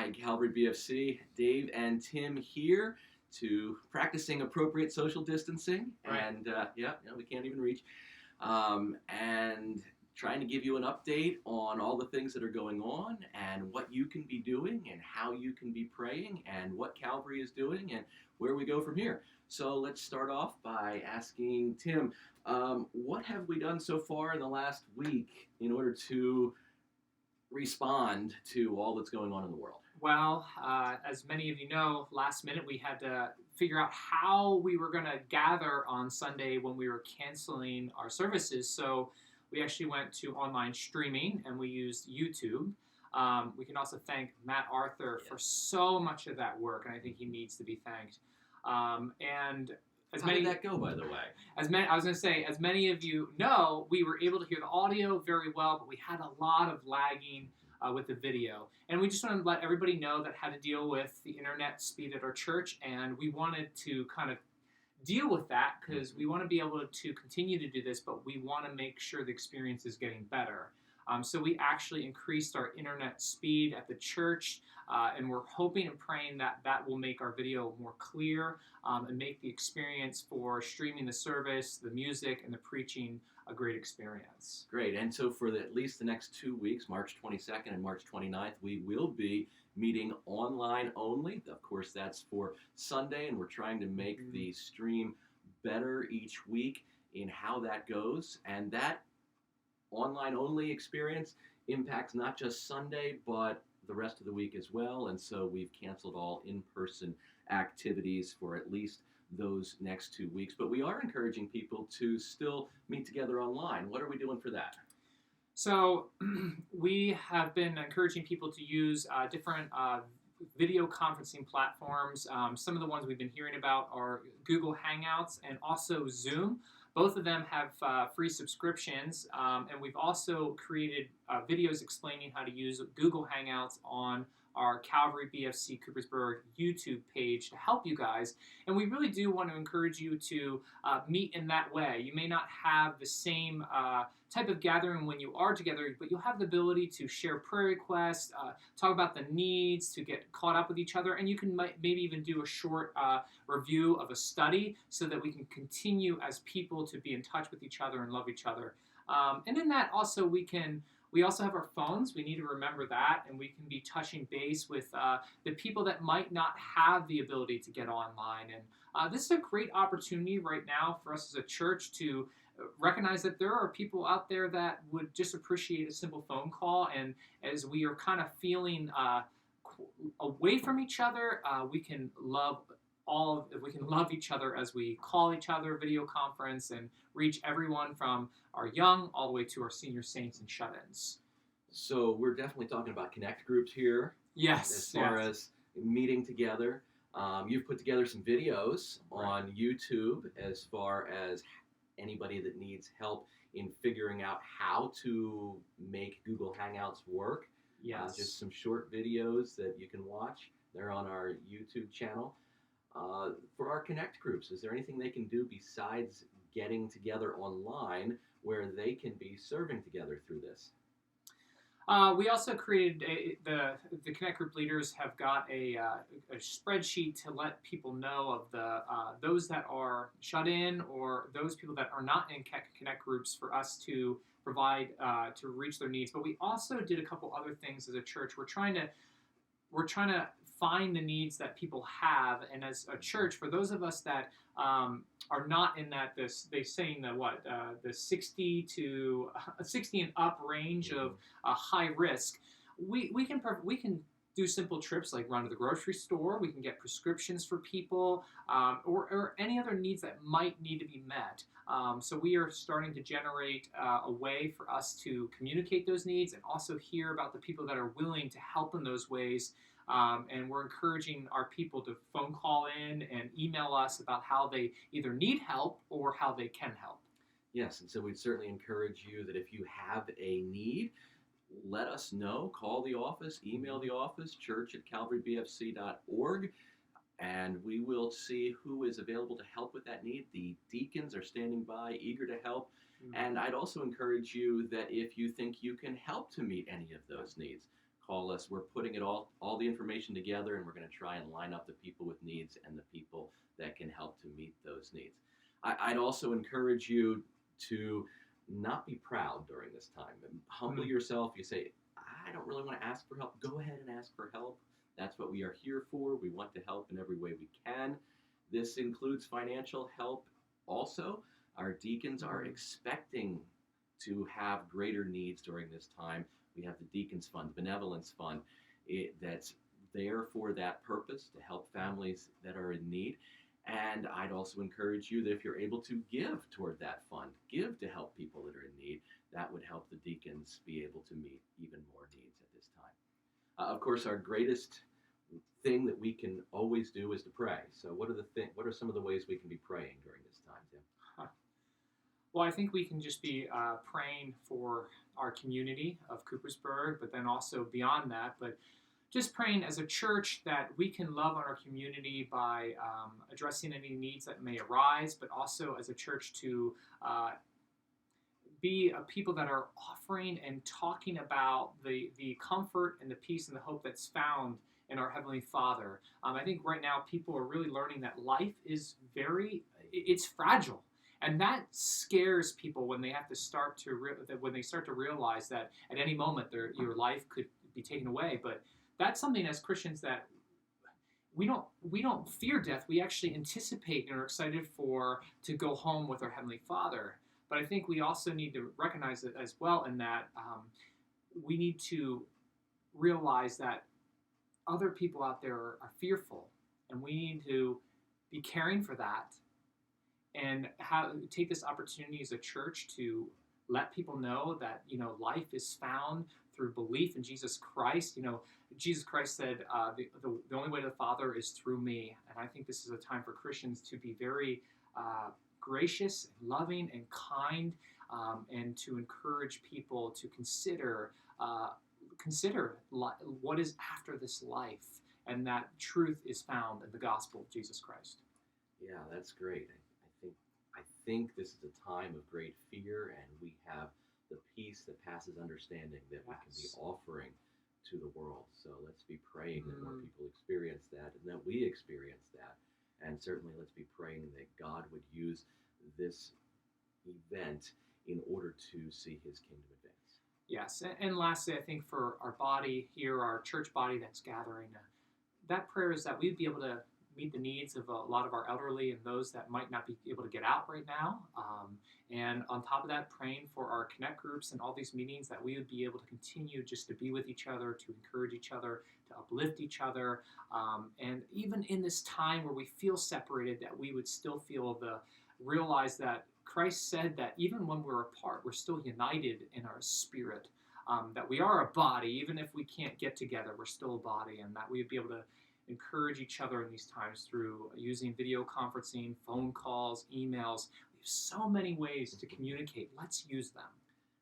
Hi, Calvary BFC. Dave and Tim here to practicing appropriate social distancing. Right. And we can't even reach. And trying to give you an update on all the things that are going on and what you can be doing and how you can be praying and what Calvary is doing and where we go from here. So let's start off by asking Tim, what have we done so far in the last week in order to respond to all that's going on in the world? Well, as many of you know, last minute we had to figure out how we were going to gather on Sunday when we were canceling our services. So we actually went to online streaming and we used YouTube. We can also thank Matt Arthur for so much of that work, and I think he needs to be thanked. And as How did that go, by the way? I was going to say, as many of you know, we were able to hear the audio very well, but we had a lot of lagging with the video. And we just wanted to let everybody know that had to deal with the internet speed at our church, and we wanted to kind of deal with that because we want to be able to continue to do this, but we want to make sure the experience is getting better. So we actually increased our internet speed at the church, and we're hoping and praying that that will make our video more clear and make the experience for streaming the service, the music, and the preaching a great experience. Great. And so for at least the next 2 weeks, March 22nd and March 29th, we will be meeting online only. Of course, that's for Sunday, and we're trying to make the stream better each week in how that goes. And that online only experience impacts not just Sunday, but the rest of the week as well. And so we've canceled all in-person activities for at least those next 2 weeks. But we are encouraging people to still meet together online. What are we doing for that? So we have been encouraging people to use different video conferencing platforms. Some of the ones we've been hearing about are Google Hangouts and also Zoom. Both of them have free subscriptions, and we've also created videos explaining how to use Google Hangouts on our Calvary BFC Coopersburg YouTube page to help you guys. And we really do want to encourage you to meet in that way. You may not have the same type of gathering when you are together, but you'll have the ability to share prayer requests, talk about the needs, to get caught up with each other, and you can maybe even do a short review of a study so that we can continue as people to be in touch with each other and love each other. And in that also we also have our phones. We need to remember that, and we can be touching base with the people that might not have the ability to get online. And this is a great opportunity right now for us as a church to recognize that there are people out there that would just appreciate a simple phone call. And as we are kind of feeling away from each other, we can love each other as we call each other, video conference, and reach everyone from our young all the way to our senior saints and shut-ins. So we're definitely talking about connect groups here. Yes. As far as meeting together. You've put together some videos on YouTube as far as anybody that needs help in figuring out how to make Google Hangouts work. Yes. Just some short videos that you can watch. They're on our YouTube channel. For our Connect groups, is there anything they can do besides getting together online where they can be serving together through this? We also created the Connect group leaders have got a spreadsheet to let people know of the those that are shut in or those people that are not in Connect groups for us to provide to reach their needs. But we also did a couple other things as a church. We're trying to find the needs that people have, and as a church, for those of us that are not in that they say in the 60 and up range of high risk, we can do simple trips like run to the grocery store. We can get prescriptions for people or any other needs that might need to be met. So we are starting to generate a way for us to communicate those needs and also hear about the people that are willing to help in those ways. And we're encouraging our people to phone call in and email us about how they either need help or how they can help. Yes, and so we'd certainly encourage you that if you have a need, let us know. Call the office, email the office, church@calvarybfc.org, and we will see who is available to help with that need. The deacons are standing by, eager to help. And I'd also encourage you that if you think you can help to meet any of those needs, call us. We're putting it all the information together, and we're going to try and line up the people with needs and the people that can help to meet those needs. I'd also encourage you to not be proud during this time. And humble yourself. You say, I don't really want to ask for help. Go ahead and ask for help. That's what we are here for. We want to help in every way we can. This includes financial help also. Our deacons are expecting to have greater needs during this time. We have the Deacons Fund, the Benevolence Fund, that's there for that purpose, to help families that are in need. And I'd also encourage you that if you're able to give toward that fund, give to help people that are in need, that would help the deacons be able to meet even more needs at this time. Of course, our greatest thing that we can always do is to pray. So what are some of the ways we can be praying during this time, Tim? Well, I think we can just be praying for our community of Coopersburg, but then also beyond that, but just praying as a church that we can love on our community by addressing any needs that may arise, but also as a church to be a people that are offering and talking about the comfort and the peace and the hope that's found in our Heavenly Father. I think right now people are really learning that life is it's fragile. And that scares people when they have to start to when they start to realize that at any moment your life could be taken away. But that's something as Christians that we don't fear death. We actually anticipate and are excited to go home with our Heavenly Father. But I think we also need to recognize it as well in that we need to realize that other people out there are fearful, and we need to be caring for that. And take this opportunity as a church to let people know that, life is found through belief in Jesus Christ. Jesus Christ said, the only way to the Father is through me. And I think this is a time for Christians to be very gracious, and loving, and kind, and to encourage people to consider what is after this life, and that truth is found in the gospel of Jesus Christ. Yeah, that's great. I think this is a time of great fear, and we have the peace that passes understanding that we can be offering to the world. So let's be praying that more people experience that, and that we experience that. And certainly let's be praying that God would use this event in order to see his kingdom advance. Yes, and lastly, I think for our body here, our church body that's gathering, that prayer is that we'd be able to meet the needs of a lot of our elderly and those that might not be able to get out right now. And on top of that, praying for our connect groups and all these meetings, that we would be able to continue just to be with each other, to encourage each other, to uplift each other. And even in this time where we feel separated, that we would still realize that Christ said that even when we're apart, we're still united in our spirit. That we are a body, even if we can't get together, we're still a body, and that we would be able to encourage each other in these times through using video conferencing, phone calls, emails. We have so many ways to communicate. Let's use them.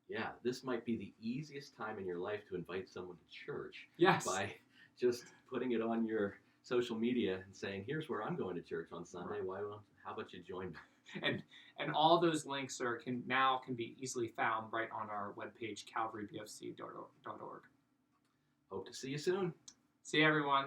Yeah, this might be the easiest time in your life to invite someone to church. Yes. By just putting it on your social media and saying, here's where I'm going to church on Sunday. Right. How about you join me? And all those links can be easily found right on our webpage, calvarybfc.org. Hope to see you soon. See you, everyone.